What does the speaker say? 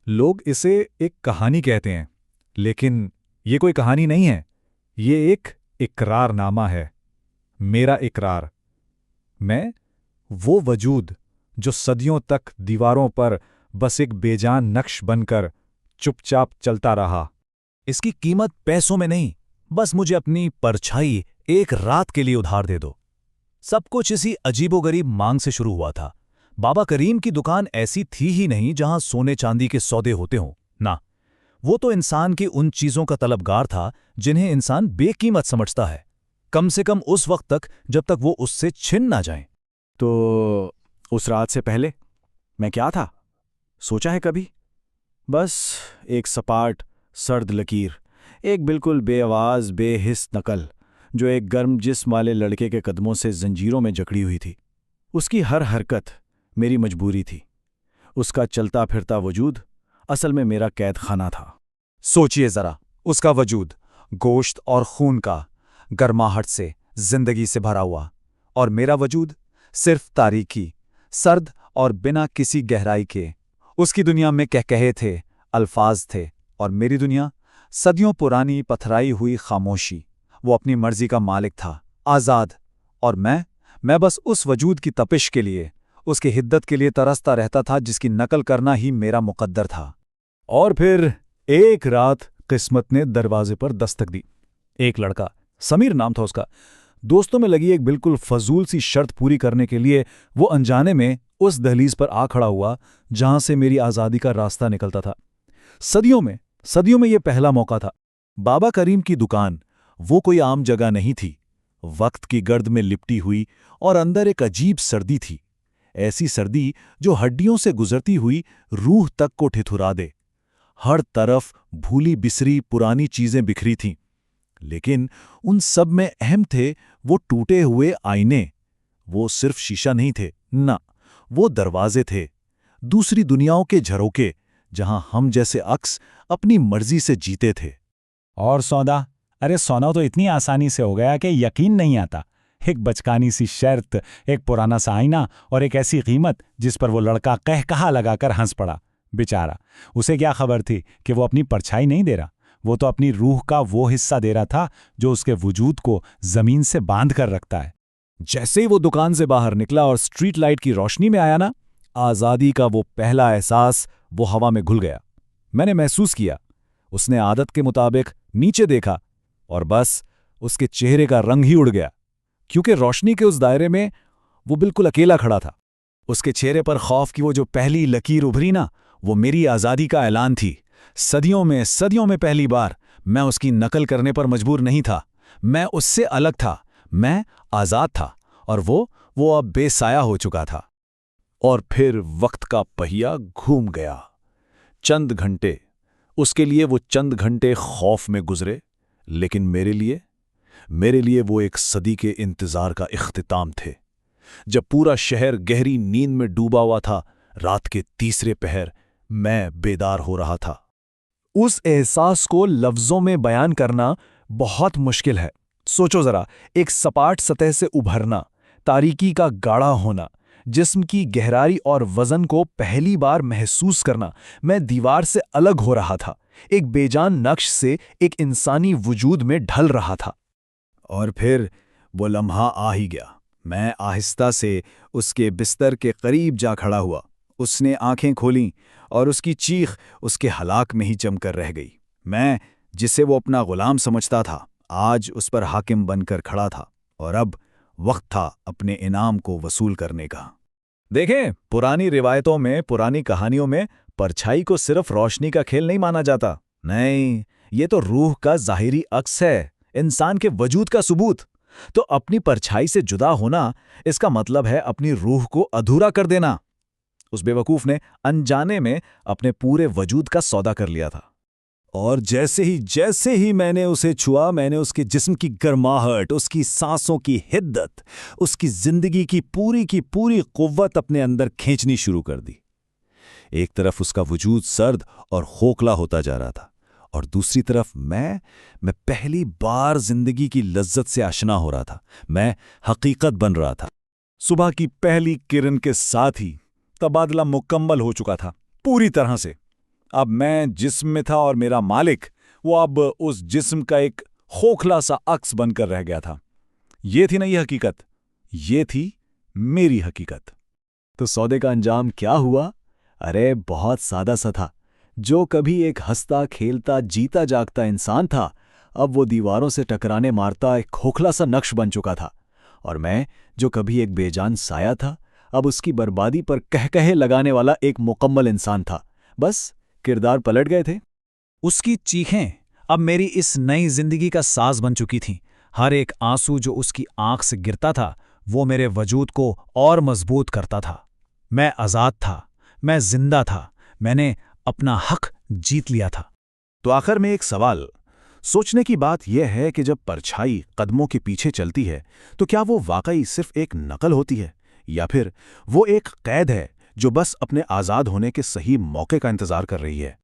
लोग इसे एक कहानी कहते हैं, लेकिन ये कोई कहानी नहीं है। ये एक इकरारनामा है। मेरा इकरार। मैं, वो वजूद जो सदियों तक दीवारों पर बस एक बेजान नक्श बनकर चुपचाप चलता रहा। इसकी कीमत पैसों में नहीं, बस मुझे अपनी परछाई एक रात के लिए उधार दे दो। सब कुछ इसी अजीबोगरीब मांग से शुरू हुआ था। बाबा करीम की दुकान ऐसी थी ही नहीं जहां सोने चांदी के सौदे होते हों। ना, वो तो इंसान की उन चीजों का तलबगार था जिन्हें इंसान बेकीमत समझता है, कम से कम उस वक्त तक जब तक वो उससे छिन ना जाए। तो उस रात से पहले मैं क्या था, सोचा है कभी? बस एक सपाट सर्द लकीर, एक बिल्कुल बेआवाज बेहिस नकल जो एक गर्म जिस्म वाले लड़के के कदमों से जंजीरों में जकड़ी हुई थी। उसकी हर हरकत मेरी मजबूरी थी। उसका चलता फिरता वजूद असल में मेरा कैद खाना था। सोचिए जरा, उसका वजूद गोश्त और खून का, गर्माहट से, जिंदगी से भरा हुआ, और मेरा वजूद सिर्फ तारीकी, सर्द और बिना किसी गहराई के। उसकी दुनिया में कहकहे थे, अल्फाज थे, और मेरी दुनिया सदियों पुरानी पथराई हुई खामोशी। वो अपनी मर्जी का मालिक था, आज़ाद, और मैं बस उस वजूद की तपिश के लिए, उसकी हिद्दत के लिए तरसता रहता था जिसकी नकल करना ही मेरा मुकद्दर था। और फिर एक रात किस्मत ने दरवाजे पर दस्तक दी। एक लड़का, समीर नाम था उसका, दोस्तों में लगी एक बिल्कुल फजूल सी शर्त पूरी करने के लिए वो अनजाने में उस दहलीज पर आ खड़ा हुआ जहां से मेरी आज़ादी का रास्ता निकलता था। सदियों में ये पहला मौका था। बाबा करीम की दुकान वो कोई आम जगह नहीं थी। वक्त की गर्द में लिपटी हुई और अंदर एक अजीब सर्दी थी, ऐसी सर्दी जो हड्डियों से गुजरती हुई रूह तक को ठिठुरा दे। हर तरफ भूली बिसरी पुरानी चीजें बिखरी थीं, लेकिन उन सब में अहम थे वो टूटे हुए आईने। वो सिर्फ शीशा नहीं थे, ना, वो दरवाजे थे, दूसरी दुनियाओं के झरोके, जहां हम जैसे अक्स अपनी मर्जी से जीते थे। और सौदा, अरे सोना तो इतनी आसानी से हो गया कि यकीन नहीं आता। एक बचकानी सी शर्त, एक पुराना सा आईना और एक ऐसी कीमत जिस पर वो लड़का कहकहा लगाकर हंस पड़ा। बेचारा, उसे क्या खबर थी कि वो अपनी परछाई नहीं दे रहा, वो तो अपनी रूह का वो हिस्सा दे रहा था जो उसके वजूद को जमीन से बांध कर रखता है। जैसे ही वो दुकान से बाहर निकला और स्ट्रीट लाइट की रोशनी में आया ना, आज़ादी का वो पहला एहसास वो हवा में घुल गया। मैंने महसूस किया, उसने आदत के मुताबिक नीचे देखा और बस उसके चेहरे का रंग ही उड़ गया, क्योंकि रोशनी के उस दायरे में वो बिल्कुल अकेला खड़ा था। उसके चेहरे पर खौफ की वो जो पहली लकीर उभरी ना, वो मेरी आज़ादी का ऐलान थी। सदियों में पहली बार मैं उसकी नकल करने पर मजबूर नहीं था। मैं उससे अलग था, मैं आज़ाद था, और वो अब बेसाया हो चुका था। और फिर वक्त का पहिया घूम गया। चंद घंटे, उसके लिए वो चंद घंटे खौफ में गुजरे, लेकिन मेरे लिए वो एक सदी के इंतजार का इख्तिताम थे। जब पूरा शहर गहरी नींद में डूबा हुआ था, रात के तीसरे पहर मैं बेदार हो रहा था। उस एहसास को लफ्जों में बयान करना बहुत मुश्किल है। सोचो जरा, एक सपाट सतह से उभरना, तारीकी का गाढ़ा होना, जिस्म की गहराई और वजन को पहली बार महसूस करना। मैं दीवार से अलग हो रहा था, एक बेजान नक्श से एक इंसानी वजूद में ढल रहा था। और फिर वो लम्हा आ ही गया। मैं आहिस्ता से उसके बिस्तर के करीब जा खड़ा हुआ। उसने आंखें खोलीं और उसकी चीख उसके हलाक में ही जमकर रह गई। मैं, जिसे वो अपना गुलाम समझता था, आज उस पर हाकिम बनकर खड़ा था, और अब वक्त था अपने इनाम को वसूल करने का। देखें, पुरानी रिवायतों में, पुरानी कहानियों में परछाई को सिर्फ रोशनी का खेल नहीं माना जाता। नहीं, ये तो रूह का ज़ाहिरी अक्स है, इंसान के वजूद का सबूत। तो अपनी परछाई से जुदा होना, इसका मतलब है अपनी रूह को अधूरा कर देना। उस बेवकूफ ने अनजाने में अपने पूरे वजूद का सौदा कर लिया था। और जैसे ही मैंने उसे छुआ, मैंने उसके जिस्म की गर्माहट, उसकी सांसों की हिद्दत, उसकी जिंदगी की पूरी कुव्वत अपने अंदर खींचनी शुरू कर दी। एक तरफ उसका वजूद सर्द और खोखला होता जा रहा था, और दूसरी तरफ मैं पहली बार जिंदगी की लज्जत से आशना हो रहा था। मैं हकीकत बन रहा था। सुबह की पहली किरण के साथ ही तबादला मुकम्मल हो चुका था, पूरी तरह से। अब मैं जिस्म में था और मेरा मालिक वो अब उस जिस्म का एक खोखला सा अक्स बनकर रह गया था। ये थी नई हकीकत, ये थी मेरी हकीकत। तो सौदे का अंजाम क्या हुआ? अरे बहुत सादा सा था। जो कभी एक हंसता खेलता जीता जागता इंसान था, अब वो दीवारों से टकराने मारता एक खोखला सा नक्श बन चुका था। और मैं, जो कभी एक बेजान साया था, अब उसकी बर्बादी पर कहकहे लगाने वाला एक मुकम्मल इंसान था। बस किरदार पलट गए थे। उसकी चीखें अब मेरी इस नई जिंदगी का साज बन चुकी थीं। हर एक आंसू जो उसकी आंख से गिरता था वो मेरे वजूद को और मजबूत करता था। मैं आज़ाद था, मैं जिंदा था, मैंने अपना हक जीत लिया था। तो आखिर में एक सवाल, सोचने की बात यह है कि जब परछाई कदमों के पीछे चलती है तो क्या वो वाकई सिर्फ एक नकल होती है, या फिर वो एक कैद है जो बस अपने आज़ाद होने के सही मौके का इंतजार कर रही है?